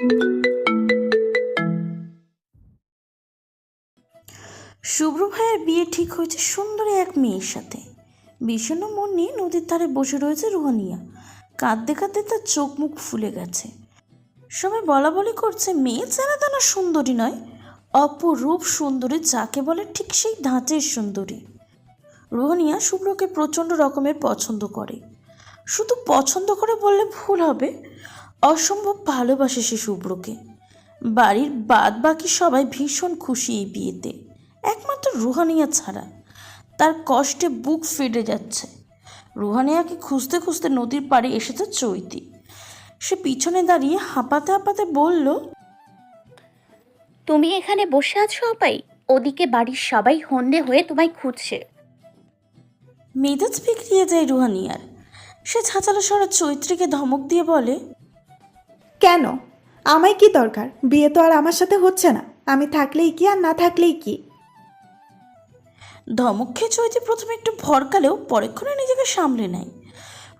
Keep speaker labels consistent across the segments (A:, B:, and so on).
A: শুভ্র ভাইয়ের বিয়ে ঠিক হয়েছে সুন্দরী এক মেয়ের সাথে। বিষণ্ণ মন নিয়ে নদীর ধারে বসে রয়েছে রুহানিয়া। কাঁদতে কাঁদতে তার চোখ মুখ ফুলে গেছে। সবাই বলা বলি করছে মেয়ে চেনা সুন্দরী নয়, অপরূপ সুন্দরী, যাকে বলে ঠিক সেই ধাঁচের সুন্দরী। রুহানিয়া শুভ্রকে প্রচণ্ড রকমের পছন্দ করে। শুধু পছন্দ করে বললে ভুল হবে, অসম্ভব ভালোবাসে সে শুভ্রকে। বাড়ির বাদ বাকি সবাই ভীষণ খুশি এই বিয়েতে, একমাত্র রুহানিয়া ছাড়া। তার কষ্টে বুক ফেটে যাচ্ছে। রুহানিয়াকে খুঁজতে খুঁজতে নদীর পাড়ে এসেছে চৈতি। সে পিছনে দাঁড়িয়ে হাঁপাতে হাঁপাতে বলল,
B: তুমি এখানে বসে আছো আপাই? ওদিকে বাড়ির সবাই হন্যে হয়ে তোমায় খুঁজছে।
A: মেজাজ বিগড়িয়ে যায় রুহানিয়ার। সে ছাঁচালো স্বরে চৈত্রীকে ধমক দিয়ে বলে,
C: কেন? আমায় কি দরকার? বিয়ে তো আর আমার সাথে হচ্ছে না। আমি থাকলেই কি আর না থাকলেই কি?
A: ধমক খেয়ে চৈত্রী প্রথমে একটু ভরকালেও পরেক্ষণে নিজেকে সামলে নেয়।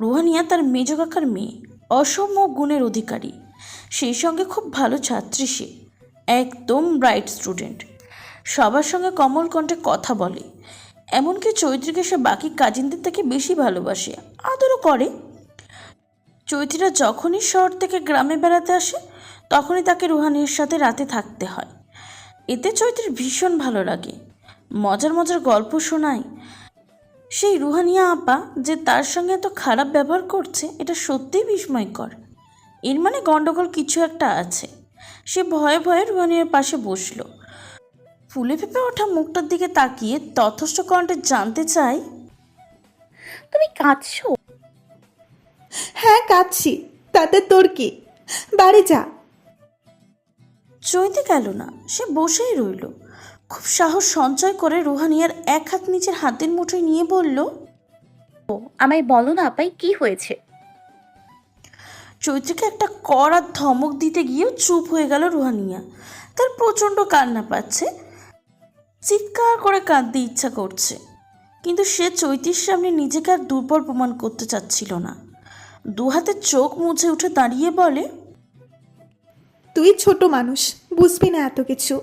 A: রুহানিয়া তার মেজ কাকার মেয়ে, অসম গুণের অধিকারী, সেই সঙ্গে খুব ভালো ছাত্রী। সে একদম ব্রাইট স্টুডেন্ট, সবার সঙ্গে কমল কণ্ঠে কথা বলে। এমনকি চৈত্রীকে সে বাকি কাজিনদের থেকে বেশি ভালোবাসে, আদরও করে। চৈত্রীরা যখনই শহর থেকে গ্রামে বেড়াতে আসে তখনই তাকে রুহানিয়ার সাথে রাতে থাকতে হয়। এতে চৈত্রীর ভীষণ ভালো লাগে। মজার মজার গল্প শোনায়। সেই রুহানিয়া আপা যে তার সঙ্গে এত খারাপ ব্যবহার করছে, এটা সত্যিই বিস্ময়কর। এর মানে গণ্ডগোল কিছু একটা আছে। সে ভয়ে ভয়ে রুহানিয়ার পাশে বসলো। ফুলে ফেঁপে ওঠা মুখটার দিকে তাকিয়ে তথস্থ কণ্ঠে জানতে চাই,
B: তুমি কাঁদছো?
C: হ্যাঁ, কাঁদছি। তাতে তোর কি? বাড়ি যা।
A: চৈতে গেল না, সে বসেই রইল। খুব সাহস সঞ্চয় করে রুহানিয়ার এক হাত নিচের হাতের মুঠোয় নিয়ে বলল,
B: আমায় বলো না আপাই, কি হয়েছে?
A: চৈত্রীকে একটা কড়া ধমক দিতে গিয়েও চুপ হয়ে গেল রুহানিয়া। তার প্রচণ্ড কান্না পাচ্ছে, চিৎকার করে কাঁদতে ইচ্ছা করছে, কিন্তু সে চৈতির সামনে নিজেকে আর দুর্বল প্রমাণ করতে চাচ্ছিল না। দু হাতে চোখ মুছে উঠে দাঁড়িয়ে বলে,
C: তুই ছোট মানুষ, বুঝবি না এত কিছু।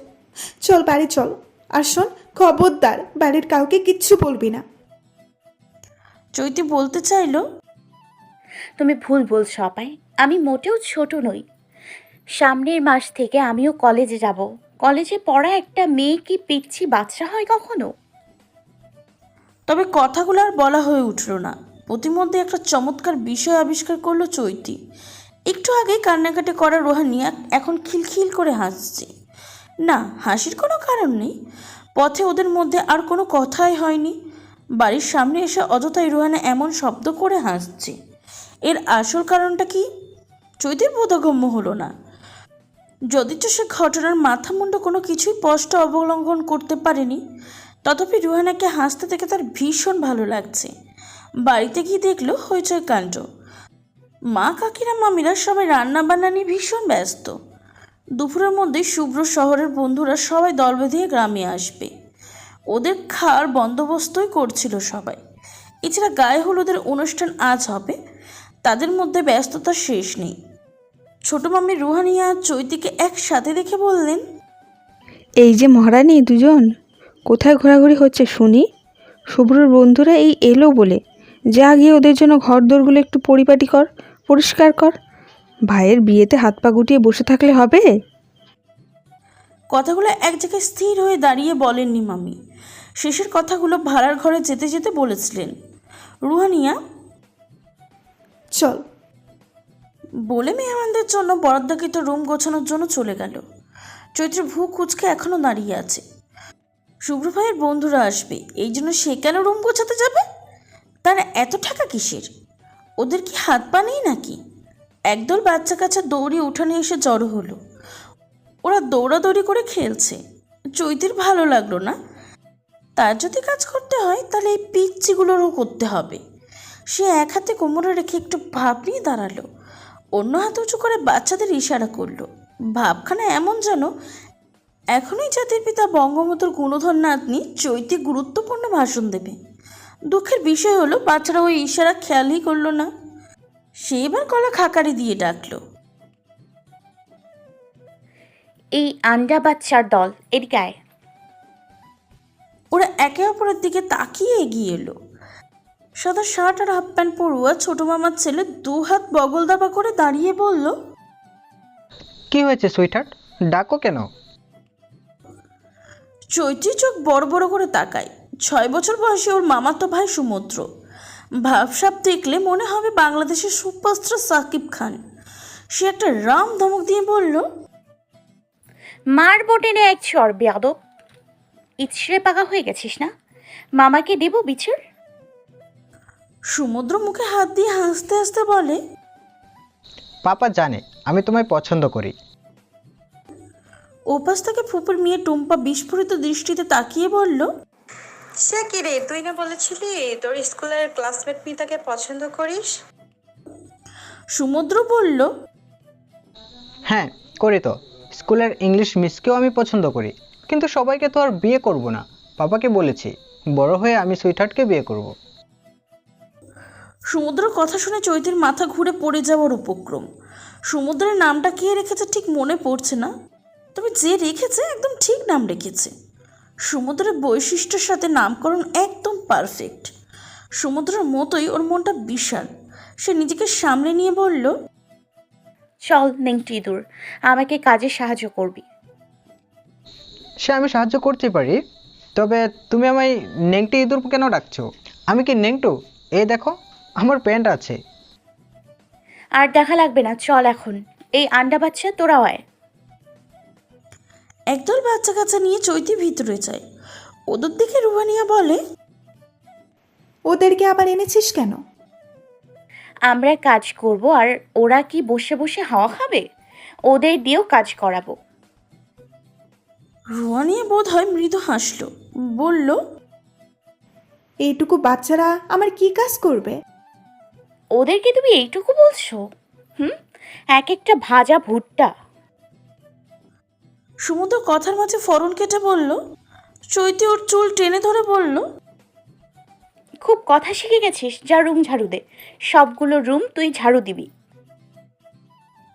C: চল বাড়ি চল। আর শোন, খবরদার বাড়ির কাউকে কিচ্ছু বলবি না।
A: চৈতি বলতে চাইল,
B: তুমি ভুল বলছো আপাই, আমি মোটেও ছোট নই। সামনের মাস থেকে আমিও কলেজে যাব। কলেজে পড়া একটা মেয়ে কি পিচ্ছি বাচ্চা হয় কখনো?
A: তবে কথাগুলো আর বলা হয়ে উঠল না। প্রতিমধ্যে একটা চমৎকার বিষয় আবিষ্কার করলো চৈতি। একটু আগে কান্নাকাটি করা রুহানিয়া এখন খিলখিল করে হাসছে। না, হাসির কোনো কারণ নেই। পথে ওদের মধ্যে আর কোনো কথাই হয়নি। বাড়ির সামনে এসে অযথাই রুহানা এমন শব্দ করে হাসছে। এর আসল কারণটা কি চৈতির বোধগম্য হলো না। যদিচ সে ঘটনার মাথা মুন্ডু কোনো কিছুই স্পষ্ট অবলম্বন করতে পারেনি, তথাপি রুহানাকে হাসতে দেখে তার ভীষণ ভালো লাগছে। বাড়িতে গিয়ে দেখলো হইচই কাণ্ড। মা কাকিরা মামিরা সবাই রান্না বান্না নিয়ে ভীষণ ব্যস্ত। দুপুরের মধ্যে শুভ্র শহরের বন্ধুরা সবাই দল বেঁধে গ্রামে আসবে। ওদের খাওয়ার বন্দোবস্তই করছিল সবাই। এছাড়া গায়ে হলুদের অনুষ্ঠান আজ হবে। তাদের মধ্যে ব্যস্ততার শেষ নেই। ছোট মামি রুহানিয়া চৈতিকে একসাথে দেখে বললেন,
D: এই যে মহারানী দুজন, কোথায় ঘোরাঘুরি হচ্ছে শুনি? শুভ্রর বন্ধুরা এই এলো বলে, যা গিয়ে ওদের জন্য ঘর দোরগুলো একটু পরিপাটি কর, পরিষ্কার কর। ভাইয়ের বিয়েতে হাত পা গুটিয়ে বসে থাকলে হবে?
A: কথাগুলো এক জায়গায় স্থির হয়ে দাঁড়িয়ে বলেননি মামি। শেষের কথাগুলো ভাড়ার ঘরে যেতে যেতে বলেছিলেন। রুহানিয়া
C: চল।
A: বলে মেহমানদের জন্য বরাদ্দকৃত রুম গোছানোর জন্য চলে গেল। চৈত্র ভূ কুচকে এখনও দাঁড়িয়ে আছে। শুভ্র ভাইয়ের বন্ধুরা আসবে, এই জন্য সে কেন রুম গোছাতে যাবে? তার এত টাকা কিসের? ওদের কি হাত পা নেই নাকি? একদল বাচ্চা কাচ্চা দৌড়ে উঠানে এসে জড়ো হলো। ওরা দৌড়াদৌড়ি করে খেলছে। চৈতির ভালো লাগলো না। তার যদি কাজ করতে হয় তাহলে এই পিচ্চিগুলোরও করতে হবে। সে এক হাতে কোমরে রেখে একটু ভাব নিয়ে দাঁড়ালো, অন্য হাত উঁচু করে বাচ্চাদের ইশারা করলো। ভাবখানা এমন যেন এখনই জাতির পিতা বঙ্গবন্ধুর গুণধর নাতনি চৈতি গুরুত্বপূর্ণ ভাষণ দেবে। দুঃখের বিষয় হলো বাচ্চারা ওই ইশারা খেয়ালই করলো না। সে এবার গলা খাকারি দিয়ে ডাকলো,
B: এই আন্ডা বাচ্চার দল, এদিকে আয়।
A: ওরা একে অপরের দিকে তাকিয়ে এগিয়ে এলো। সাদা শার্ট আর হাফ প্যান্ট পরুয়া ছোট মামার ছেলে দু হাত বগল দাবা করে দাঁড়িয়ে বলল,
E: কি হয়েছে সুইটহার্ট, ডাকো কেন?
A: চৈত্রী চোখ বড় বড় করে তাকায়। 6 বছর বয়সে ওর মামাতো ভাই সমুদ্র। ভাবসাব দেখলে মনে হবে বাংলাদেশের সুপারস্টার সাকিব খান। সে একটা রাম ধমক দিয়ে বলল,
B: মার বোটেনে এক চর বেয়াদব, ইচড়ে পাকা হয়ে গেছিস না? মামাকে দেব বিচুর?
A: সমুদ্র মুখে হাত দিয়ে হাসতে হাসতে বলে,
E: পাপা জানে আমি তোমায় পছন্দ করি।
A: ওপাশ থেকে ফুপুর মেয়ে টুম্পা বিস্ফোরিত দৃষ্টিতে তাকিয়ে বলল,
F: সে কি রে, তুই না বলেছিলি তোর স্কুলের ক্লাসমেট মিতাকে পছন্দ করিস?
A: সমুদ্র বলল,
E: হ্যাঁ করি তো, স্কুলের ইংলিশ মিসকেও আমি পছন্দ করি, কিন্তু সবাইকে তো আর বিয়ে করব না। পাপাকে বলেছি বড় হয়ে আমি সুইটহার্টকে বিয়ে করব।
A: সমুদ্রের কথা শুনে চৈতির মাথা ঘুরে পড়ে যাওয়ার উপক্রম। সমুদ্রের নামটা কে রেখেছে ঠিক মনে পড়ছে না, তবে যে রেখেছে একদম ঠিক নাম রেখেছে। সমুদ্রের বৈশিষ্ট্যের সাথে নামকরণ একদম পারফেক্ট। সমুদ্রের মতোই ওর মনটা বিশাল। সে নিজেকে সামলে নিয়ে বলল,
B: চল নেংটি দূর, আমাকে কাজে সাহায্য করবি।
E: সে আমি সাহায্য করতে পারি, তবে তুমি আমায় নেংটি ইঁদুর কেন ডাকছো? আমি কি নেংটু? এই দেখো আমার প্যান্ট আছে।
B: আর দেখা লাগবে না, চল এখন। এই আন্ডা বাচ্চা তোরা হয়।
A: একদল বাচ্চা কাচ্চা নিয়ে চৈতি ভিতরে যায়। ওদের দিকে রুহানিয়া বলে,
C: ওদেরকে আবার এনেছিস কেন?
B: আমরা কাজ করব, আর ওরা কি বসে বসে হাওয়া খাবে? ওদের দিয়েও কাজ করাবো।
A: রুহানিয়া বোধ হয় মৃদু হাসল, বলল,
C: এইটুকু বাচ্চারা আমার কি কাজ করবে?
B: ওদেরকে তুমি এইটুকু বলছো? এক একটা ভাজা ভুট্টা।
A: সমুদ্র কথার মাঝে ফরন কেটে বলল। চৈতি ওর চুল টেনে ধরে বলল,
B: খুব কথা শিখে গেছিস, যা রুম ঝাড়ু দে। সবগুলো রুম তুই ঝাড়ু দিবি।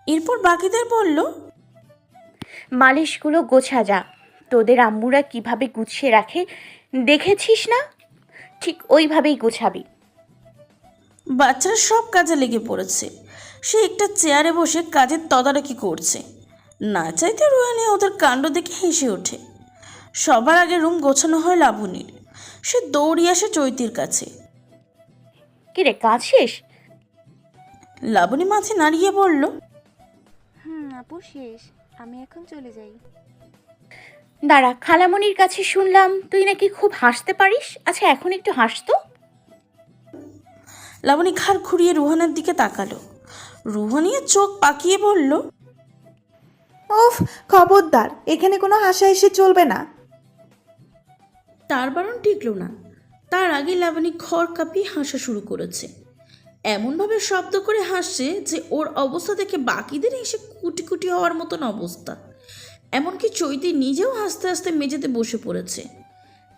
A: এরপর বাকিদের বলল,
B: মালিশগুলো গোছা যা। তোদের আম্মুরা কিভাবে গুছিয়ে রাখে দেখেছিস না? ঠিক ওইভাবেই গোছাবি।
A: বাচ্চারা সব কাজে লেগে পড়েছে। সে একটা চেয়ারে বসে কাজের তদারকি করছে। না চাইতে রুহানিয়া ওদের কাণ্ড দেখে হেসে ওঠে। সবার আগে রুম গোছানো হয় লাবণীর। সে দৌড়িয়ে আসে চৈতির কাছে।
B: কিরে, কাজ শেষ?
A: লাবণী মাথা নাড়িয়ে বলল,
G: আপু শেষ, আমি এখন চলে যাই।
B: দাঁড়া, খালামণির কাছে শুনলাম তুই নাকি খুব হাসতে পারিস। আচ্ছা এখন একটু হাসতো।
A: লাবণী ঘাড় ঘুরিয়ে রুহানের দিকে তাকালো। রুহানিয়া চোখ পাকিয়ে বলল,
C: ওফ, খবরদার, এখানে কোনো হাসাহাসি চলবে না।
A: তার বারণ টিকল না। তার আগে লাবণী খড় কাঁপিয়ে হাসা শুরু করেছে। এমনভাবে শব্দ করে হাসছে যে ওর অবস্থা দেখে বাকিদের এসে কুটি কুটি হওয়ার মতন অবস্থা। এমনকি চৈতি নিজেও হাসতে হাসতে মেঝেতে বসে পড়েছে।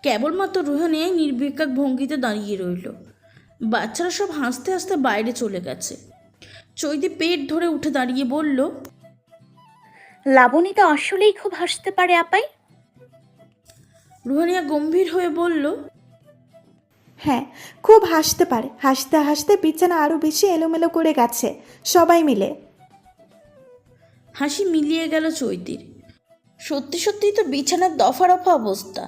A: কেবলমাত্র রুহানিয়াই নির্বিকার ভঙ্গিতে দাঁড়িয়ে রইল। বাচ্চারা সব হাসতে হাসতে বাইরে চলে গেছে। চৈতি পেট ধরে উঠে দাঁড়িয়ে বলল,
B: লাবণী তো আসলেই খুব হাসতে পারে আপাই।
A: রুহানিয়া গম্ভীর হয়ে বলল,
C: হ্যাঁ, খুব হাসতে পারে। হাসতে হাসতে বিছানা আরও বেশি এলোমেলো করে গেছে সবাই মিলে।
A: হাসি মিলিয়ে গেল চৈতির। সত্যি সত্যিই তো বিছানার দফা রফা অবস্থা।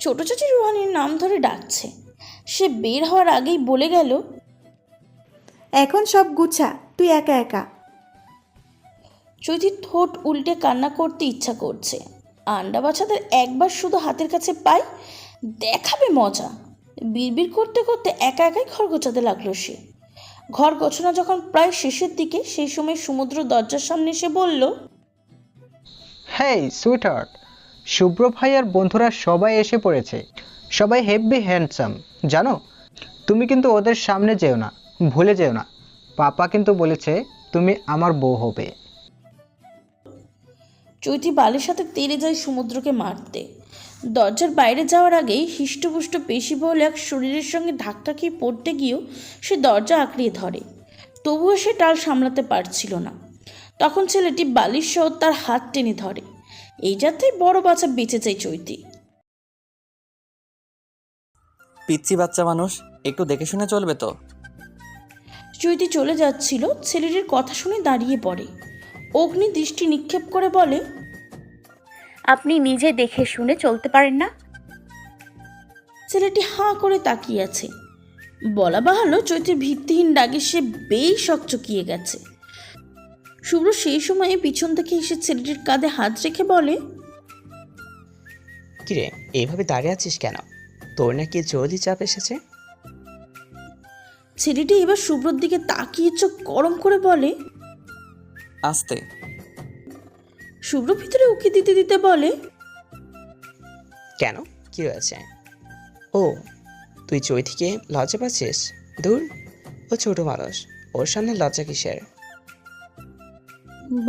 A: ছোট চাচি রুহানির নাম ধরে ডাকছে। সে বের হওয়ার আগেই বলে গেল,
C: এখন সব গুছা, তুই একা একা।
A: চৈতির ঠোঁট উল্টে কান্না করতে ইচ্ছা করছে। আন্ডা বাচ্চাদের একবার শুধু হাতের কাছে পাই, দেখাবে মজা। বিড়বিড় করতে করতে একা একাই ঘর গোছাতে লাগলো সে। ঘর গোছানো যখন প্রায় শেষের দিকে, সেই সময় সমুদ্র দরজার সামনে এসে বলল,
E: হেই সুইটহার্ট, শুভ্র ভাই আর বন্ধুরা সবাই এসে পড়েছে। সবাই হেভি হ্যান্ডসাম জানো। তুমি কিন্তু ওদের সামনে যেও না, ভুলে যেও না। পাপা কিন্তু বলেছে তুমি আমার বউ হবে।
A: চৈতি বালের সাথে তেড়ে যায় সমুদ্রকে মারতে। দরজার বাইরে যাওয়ার আগেই হিষ্টপুষ্ট পেশি বলে এক শরীরের সঙ্গে ধাক্কা খেয়ে পড়তে গিয়েও সে দরজা আঁকড়িয়ে ধরে। তবুও সে টাল সামলাতে পারছিল না। তখন ছেলেটি বালিশ সহ তার হাত টেনে ধরে। এই যাত্রায় বড় বাচ্চা বেঁচে যায় চৈতি।
H: পিচ্ছি বাচ্চা মানুষ, একটু দেখে শুনে চলবে তো।
A: চৈতি চলে যাচ্ছিল, ছেলেটির কথা শুনে দাঁড়িয়ে পড়ে। অগ্নি দৃষ্টি নিক্ষেপ করে বলে,
B: আপনি নিজে দেখে শুনে চলতে পারেন না?
A: ছেলেটি হাঁ করে তাকিয়ে আছে। বলা বাহুল্য, চৈতির ভিত্তিহীন ডাকে সে বেশ চকিয়ে গেছে। শুভ্র সেই সময়ে পিছন থেকে এসে ছেলেটির কাঁধে হাত রেখে বলে,
I: কিরে, এইভাবে দাঁড়িয়ে আছিস কেন? তোর নাকি জলদি চাপ এসেছে?
A: ছেলেটি এবার শুভ্রর দিকে তাকিয়ে চোখ গরম করে বলে।
H: আস্তে।
A: শুভ্র ভিতরে উকি দিতে দিতে বলে,
I: কেন, কি হয়েছে? ও, তুই চৈতিকে লজ্জা পাচ্ছিস? দূর, ও ছোট মানুষ, ওর সামনে লজ্জা কিসের?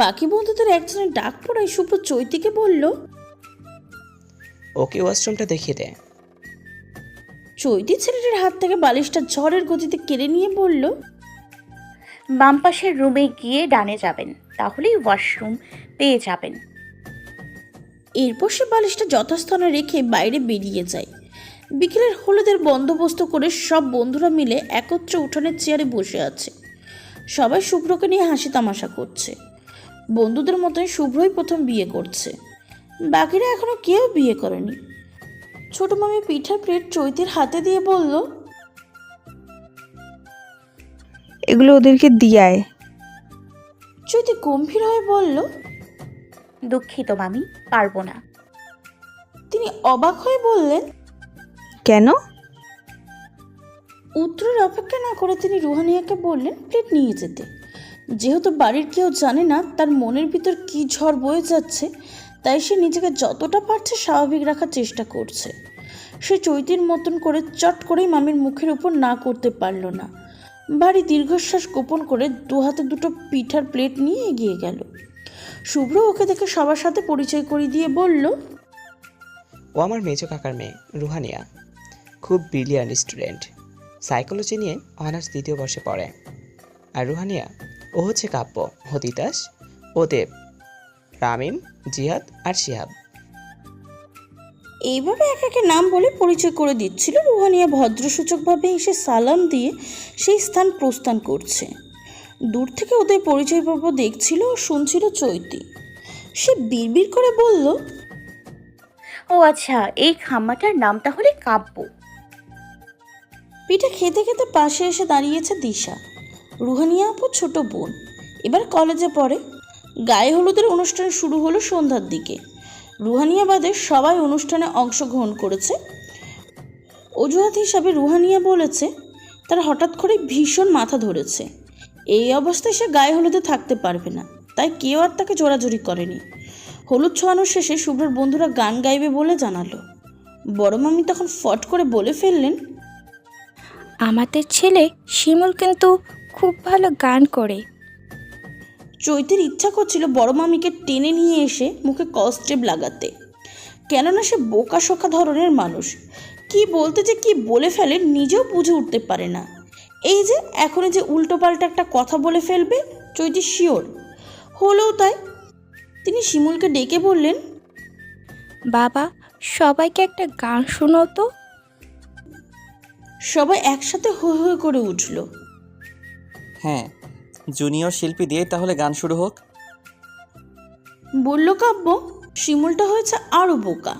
A: বাকি বন্ধুদের একজনের ডাক পড়ায় শুভ্র চৈতিকে বলল,
I: ওকে ওয়াশরুমটা দেখিয়ে দে।
A: চৈতি ছেলেটির হাত থেকে বালিশটা ঝড়ের গতিতে কেড়ে নিয়ে বলল,
B: বাম পাশের রুমে গিয়ে ডানে যাবেন, তাহলেই ওয়াশরুম পেয়ে যাবেন।
A: এরপর সে বালিশটা যথাস্থানে রেখে বাইরে বেরিয়ে যায়। বিকেলের হলুদের বন্দোবস্ত করে সব বন্ধুরা মিলে একত্রে উঠোনের চেয়ারে বসে আছে। সবাই শুভ্রকে নিয়ে হাসি তামাশা করছে। বন্ধুদের মতোই শুভ্রই প্রথম বিয়ে করছে, বাকিরা এখনো কেউ বিয়ে করেনি। ছোট মামি পিঠার প্লেট চৈতির হাতে দিয়ে বলল,
D: এগুলো ওদেরকে দিয়ায়।
A: চৈতি গম্ভীর হয়ে বলল,
B: দুঃখিত মামি, পারবো না।
A: তিনি অবাক হয়ে বললেন,
D: কেন?
A: উত্তরের অপেক্ষা না করে তিনি রুহানিয়াকে বললেন প্লেট নিয়ে যেতে। যেহেতু বাড়ির কেউ জানে না তার মনের ভিতর কি ঝড় বয়ে যাচ্ছে, তাই সে নিজেকে যতটা পারছে স্বাভাবিক রাখার চেষ্টা করছে। সে চৈতির মতন করে চট করেই মামির মুখের উপর না করতে পারল না। বাড়ি দীর্ঘশ্বাস গোপন করে দু হাতে দুটো পিঠার প্লেট নিয়ে এগিয়ে গেল। শুভ্র ওকে দেখে সবার সাথে পরিচয় করিয়ে দিয়ে বলল,
I: ও আমার মেজো কাকার মেয়ে রুহানিয়া, খুব ব্রিলিয়ান্ট স্টুডেন্ট, সাইকোলজি নিয়ে অনার্স 2য় বর্ষে পড়ে। আর রুহানিয়া, ও হচ্ছে কাব্য, ও তিতাস, ও দেব, রামিম, জিহাদ আর শিহাব।
A: এইভাবে এক একে নাম বলে পরিচয় করে দিচ্ছিল। রুহানিয়া ভদ্রসূচকভাবে এসে সালাম দিয়ে সেই স্থান প্রস্থান করছে। দূর থেকে ওদের পরিচয় পর্ব দেখছিল ও শুনছিল চৈতি। সে বিড়বিড় করে বলল,
B: ও আচ্ছা, এই খাম্মাটার নাম তাহলে কাব্য।
A: পিঠা খেতে খেতে পাশে এসে দাঁড়িয়েছে দিশা, রুহানিয়া আপু ছোট বোন, এবার কলেজে পড়ে। গায়ে হলুদের অনুষ্ঠান শুরু হলো সন্ধ্যার দিকে। রুহানিয়া বাদে সবাই অনুষ্ঠানে অংশগ্রহণ করেছে। অজুহাত হিসাবে রুহানিয়া বলেছে তার হঠাৎ করে ভীষণ মাথা ধরেছে, এই অবস্থায় সে গায়ে হলুদে থাকতে পারবে না, তাই কেউ আর তাকে জোরাজুরি করেনি। হলুদ ছোঁয়ানোর শেষে শুভ্রর বন্ধুরা গান গাইবে বলে জানালো। বড় মামি তখন ফট করে বলে ফেললেন,
G: আমাদের ছেলে শিমুল কিন্তু খুব ভালো গান করে।
A: চৈতির ইচ্ছা করছিল বড় মামিকে টেনে নিয়ে এসে মুখে কস্টেপ লাগাতে, কেননা সে বোকা শোকা ধরনের মানুষ, কি বলতে যে কি বলে ফেলে নিজেও বুঝে উঠতে পারে না। এই যে এখনই যে উল্টো পাল্টা একটা কথা বলে ফেলবে, চৈতি শিওর। হলেও তাই। তিনি শিমুলকে ডেকে বললেন,
G: বাবা, সবাইকে একটা গান শোনাও তো।
A: সবাই একসাথে হৈ হৈ করে উঠল।
H: হ্যাঁ, জুনিয়র শিল্পী দিয়ে তাহলে গান শুরু হোক।
A: বলল কাব্য। শিমুলটা হয়েছে আরও বোকা,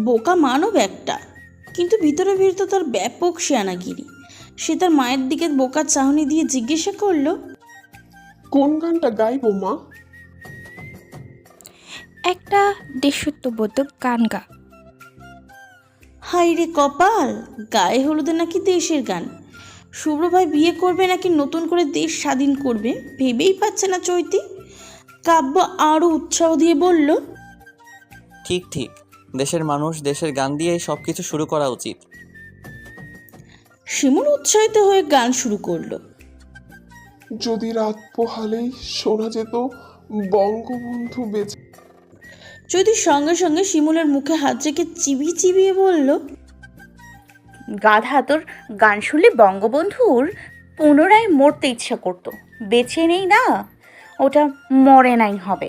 A: বোকা মানব একটা, কিন্তু ভিতরে ভিতরে তার ব্যাপক শেয়ানাগিরি। সে তার মায়ের দিকে বোকার চাহনি দিয়ে জিজ্ঞাসা করলো,
J: কোন গানটা গাইবো মা?
G: একটা দেশত্ববোধক গান গা।
A: হাই রে কপাল, গায়ে হলুদে নাকি দেশের গান। শুভ্র ভাই বিয়ে করবে নাকি নতুন করে দেশ স্বাধীন করবে ভেবেই পাচ্ছে না চৈতি। কাব্য আরও উৎসাহ দিয়ে বলল,
H: ঠিক ঠিক, দেশের মানুষ দেশের গান দিয়েই সব কিছু শুরু করা উচিত।
A: শিমুল উৎসাহিত হয়ে গান শুরু করলো।
J: যদি রাত পোহালেই শোনা যেত বঙ্গবন্ধু বেঁচে।
A: চৈতির সঙ্গে সঙ্গে শিমুলের মুখে হাত রেখে চিবিয়ে চিবিয়ে বলল,
B: গাধা, তোর গান শুনলে বঙ্গবন্ধুর পুনরায় মরতে ইচ্ছা করতো, বেঁচে নেই না, ওটা মরে নাই হবে।